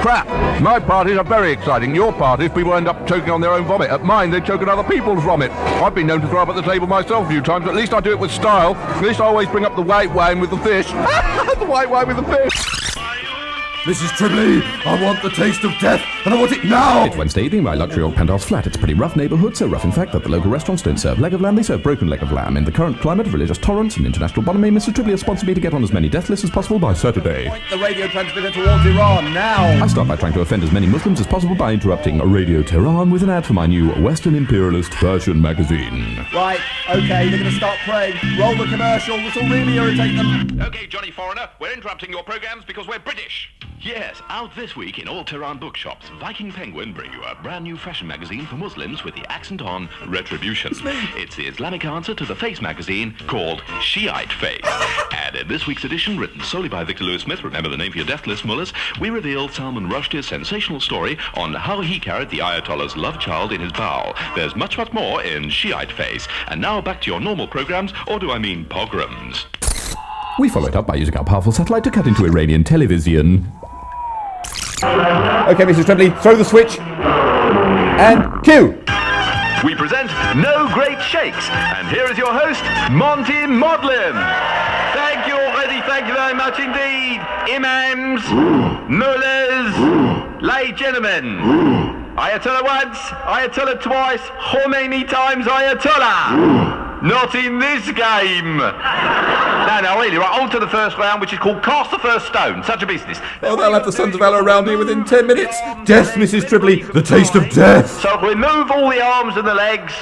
crap. My parties are very exciting. Your parties, people end up choking on their own vomit. At mine, they choke on other people's vomit. I've been known to throw up at the table myself a few times. At least I do it with style. At least I always bring up the white wine with the fish. The white wine with the fish. Mrs. Tribley, I want the taste of death, and I want it now! It's Wednesday evening, my luxury old penthouse flat. It's a pretty rough neighbourhood, so rough in fact that the local restaurants don't serve leg of lamb, they serve broken leg of lamb. In the current climate of religious tolerance and international bonhomie, Mrs. Tribley has sponsored me to get on as many death lists as possible by Saturday. Point the radio transmitter towards Iran, now! I start by trying to offend as many Muslims as possible by interrupting Radio Tehran with an ad for my new Western Imperialist Persian magazine. Right, okay, they're going to start praying. Roll the commercial, this will really irritate them. Okay, Johnny Foreigner, we're interrupting your programmes because we're British. Yes, out this week in all Tehran bookshops, Viking Penguin bring you a brand new fashion magazine for Muslims with the accent on retribution. It's the Islamic answer to the Face magazine called Shiite Face. And in this week's edition, written solely by Victor Lewis Smith, remember the name for your death list, mullahs, we reveal Salman Rushdie's sensational story on how he carried the Ayatollah's love child in his bowel. There's much, much more in Shiite Face. And now back to your normal programs, or do I mean pogroms? We follow it up by using our powerful satellite to cut into Iranian television. Okay, Mrs. Tribley, throw the switch. And cue! We present No Great Shakes, and here is your host, Monty Maudlin. Thank you already, thank you very much indeed. Imams, mullahs, lay gentlemen. Ayatollah once, Ayatollah twice, Khomeini times Ayatollah. Not in this game. No, really, right, on to the first round, which is called Cast the First Stone. Such a business. Oh, they'll have the Sons of Valor around here within 10 minutes. Death, Mrs. Tribley, the taste of death. So remove all the arms and the legs.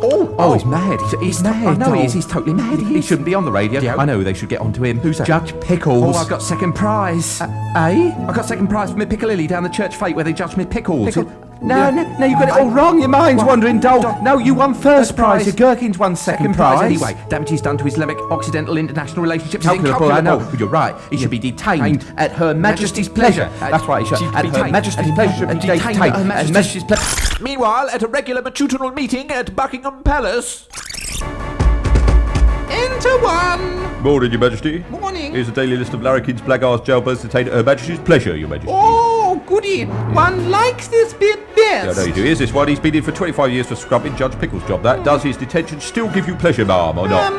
He's mad. He's mad. I know he is. He's totally mad. He shouldn't be on the radio. Yeah. I know, they should get onto him. Who's that? Judge Pickles. Oh, I got second prize. I got second prize for me Piccalilli down the church fete where they judged me Pickles. No, you got it all wrong. Your mind's wandering, Dole. No, you won first prize. Your Gherkins won second prize. Anyway, damages done to Islamic Occidental international relationships. Incalculable. I know. You're right. He should be detained at Her Majesty's pleasure. That's right. He should. At Her Majesty's pleasure. Detained at Her Majesty's pleasure. Meanwhile, at a regular matutinal meeting at Buckingham Palace. Enter one. Morning, Your Majesty. Morning. Here's a daily list of larrikins, blackguards, jailbirds detained at Her Majesty's pleasure, Your Majesty. Oh, goody. One likes this bit best. Yeah, I know you do. Here's this one. He's been in for 25 years for scrubbing Judge Pickles' job. That does his detention still give you pleasure, ma'am, or not?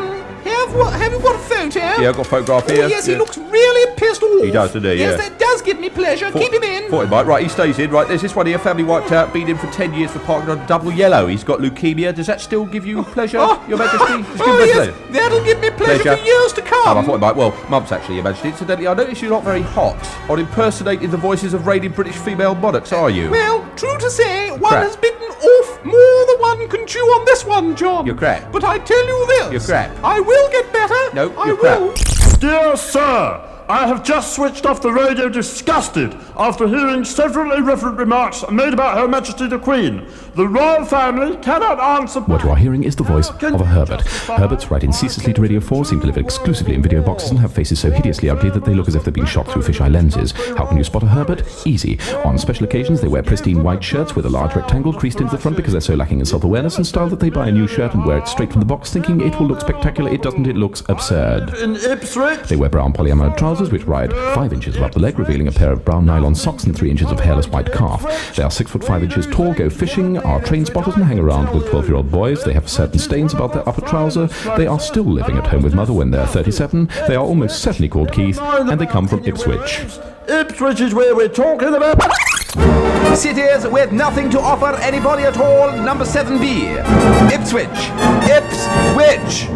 Have you got a photo? Yeah, I've got a photograph here. Oh, yes, he looks really pissed off. He does, doesn't he? Yes, Yeah. that does give me pleasure. Keep him in. Thought he might. Right, he stays in. Right, there's this one here. Family wiped out. Been in for 10 years for parking on double yellow. He's got leukemia. Does that still give you pleasure, Your Majesty? Yes, that'll give me pleasure for years to come. I thought it might. Well, months actually, Your Majesty. Incidentally, I notice you're not very hot on impersonating the voices of reigning British female monarchs, are you? Well, true to say, one Crap. has bitten off more than one can chew on this one, John. You're crap. But I tell you this. You're crap. I will get better. No, I you're will. crap. Dear sir, I have just switched off the radio disgusted after hearing several irreverent remarks made about Her Majesty the Queen. The royal family cannot answer... What you are hearing is the voice of a Herbert. Herberts write ceaselessly to Radio 4, seem to live exclusively in video boxes and have faces so hideously ugly that they look as if they're being shot through fisheye lenses. How can you spot a Herbert? Easy. On special occasions, they wear pristine white shirts with a large rectangle creased into the front because they're so lacking in self-awareness and style that they buy a new shirt and wear it straight from the box thinking it will look spectacular. It doesn't, it looks absurd. In Ipswich... They wear brown polyamide trousers which ride 5 inches above the leg, revealing a pair of brown nylon socks and 3 inches of hairless white calf. They are 6 foot 5 inches tall, go fishing, are train spotters and hang around with 12-year-old boys. They have certain stains about their upper trouser. They are still living at home with mother when they're 37. They are almost certainly called Keith, and they come from Ipswich. Ipswich is where we're talking about... Cities with nothing to offer anybody at all, number 7B. Ipswich. Ipswich.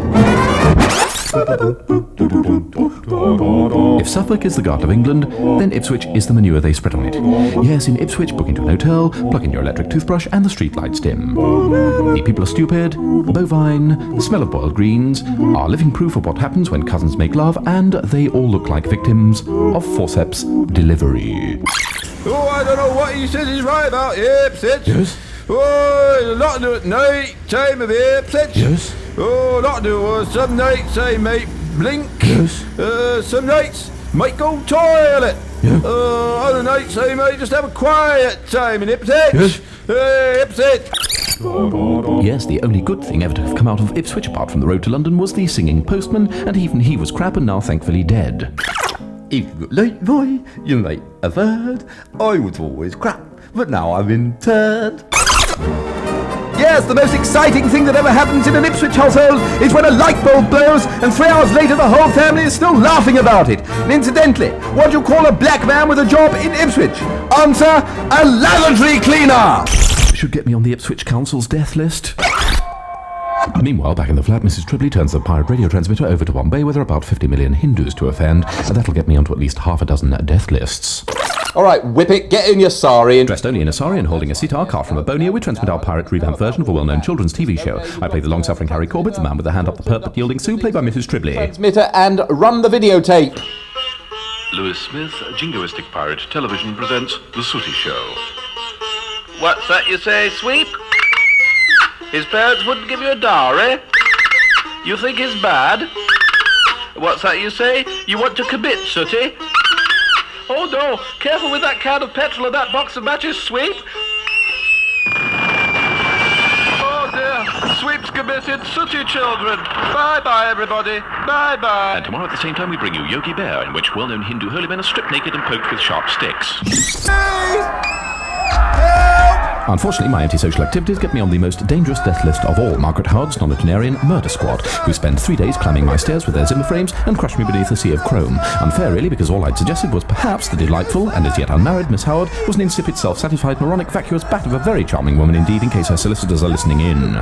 If Suffolk is the Garden of England, then Ipswich is the manure they spread on it. Yes, in Ipswich, book into an hotel, plug in your electric toothbrush, and the streetlights dim. The people are stupid, bovine, the smell of boiled greens, are living proof of what happens when cousins make love, and they all look like victims of forceps delivery. Oh, I don't know what he says he's right about Ipswich. Yes? Oh, a lot to do at night time of Ipswich. Yes? Oh, a lot to do. Some nights I might blink. Yes? Some nights might go toilet. Yeah? Other nights I might just have a quiet time in Ipswich. Yes? Ipswich. Yes, the only good thing ever to have come out of Ipswich apart from the road to London was the singing postman, and even he was crap and now thankfully dead. If you got late boy, you might have heard I was always crap, but now I'm interned. Yes, the most exciting thing that ever happens in an Ipswich household is when a light bulb blows and 3 hours later the whole family is still laughing about it. And incidentally, what do you call a black man with a job in Ipswich? Answer, a lavatory cleaner! Should get me on the Ipswich Council's death list. Meanwhile, back in the flat, Mrs. Tribley turns the pirate radio transmitter over to Bombay, where there are about 50 million Hindus to offend, and that'll get me onto at least half a dozen death lists. All right, whip it, get in your sari and... Dressed only in a sari and holding a sitar carved from Abonia, we transmit our pirate revamp version of a well-known children's TV show. I play the long-suffering Harry Corbett, the man with the hand up the pert but yielding Sue, played by Mrs. Tribley. Transmitter and run the videotape. Lewis Smith, jingoistic pirate television, presents The Sooty Show. What's that you say, Sweep? His parents wouldn't give you a dowry? You think he's bad? What's that you say? You want to commit, Sooty? Oh no, careful with that can of petrol and that box of matches, Sweep. Oh dear, Sweep's committed, Sooty children. Bye-bye, everybody. Bye-bye. And tomorrow at the same time we bring you Yogi Bear, in which well-known Hindu holy men are stripped naked and poked with sharp sticks. Unfortunately, my antisocial activities get me on the most dangerous death list of all, Margaret Howard's nonagenarian murder squad, who spend 3 days climbing my stairs with their Zimmer frames and crush me beneath a sea of chrome. Unfair, really, because all I'd suggested was perhaps the delightful and as yet unmarried Miss Howard was an insipid, self-satisfied, moronic, vacuous bat of a very charming woman indeed, in case her solicitors are listening in.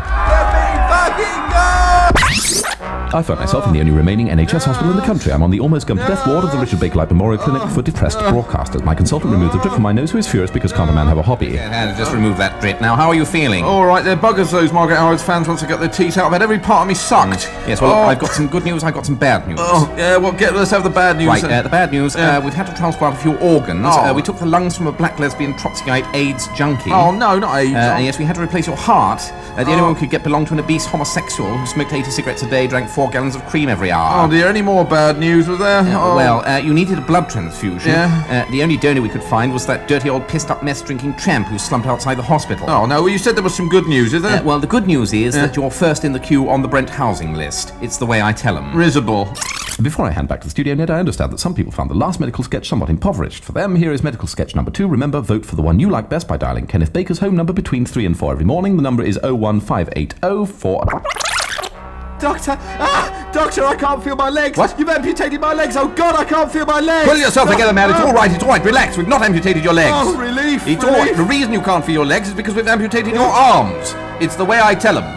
I find myself in the only remaining NHS hospital in the country. I'm on the almost gum to death ward of the Richard Bakelite Memorial Clinic for depressed broadcasters. My consultant removed the drip from my nose, who is furious because can't a man have a hobby? Just remove that drip. Now, how are you feeling? All right, they're buggers, those Margaret Howard's fans, once they get their teeth out. I've had every part of me sucked. Yes, well, I've got some good news, I've got some bad news. Oh, yeah, well, let's have the bad news. Right, the bad news, we've had to transplant a few organs. We took the lungs from a black lesbian Trotskyite AIDS junkie. Oh, no, not AIDS. Yes, we had to replace your heart. The only one who could get belonged to an obese homosexual who smoked 80 cigarettes a day, drank 4 gallons of cream every hour. Oh, dear, any more bad news was there? Well, you needed a blood transfusion. Yeah? The only donor we could find was that dirty old pissed-up mess-drinking tramp who slumped outside the hospital. Oh, no, well, you said there was some good news, is there? Well, the good news is that you're first in the queue on the Brent housing list. It's the way I tell them. Risible. Before I hand back to the studio, Ned, I understand that some people found the last medical sketch somewhat impoverished. For them, here is medical sketch number 2. Remember, vote for the one you like best by dialing Kenneth Baker's home number between 3 and 4 every morning. The number is 01580 Doctor! Doctor, I can't feel my legs! What? You've amputated my legs! Oh God, I can't feel my legs! Pull yourself together, man. It's all right. Relax. We've not amputated your legs. Oh, relief! It's all right. The reason you can't feel your legs is because we've amputated your arms. It's the way I tell them.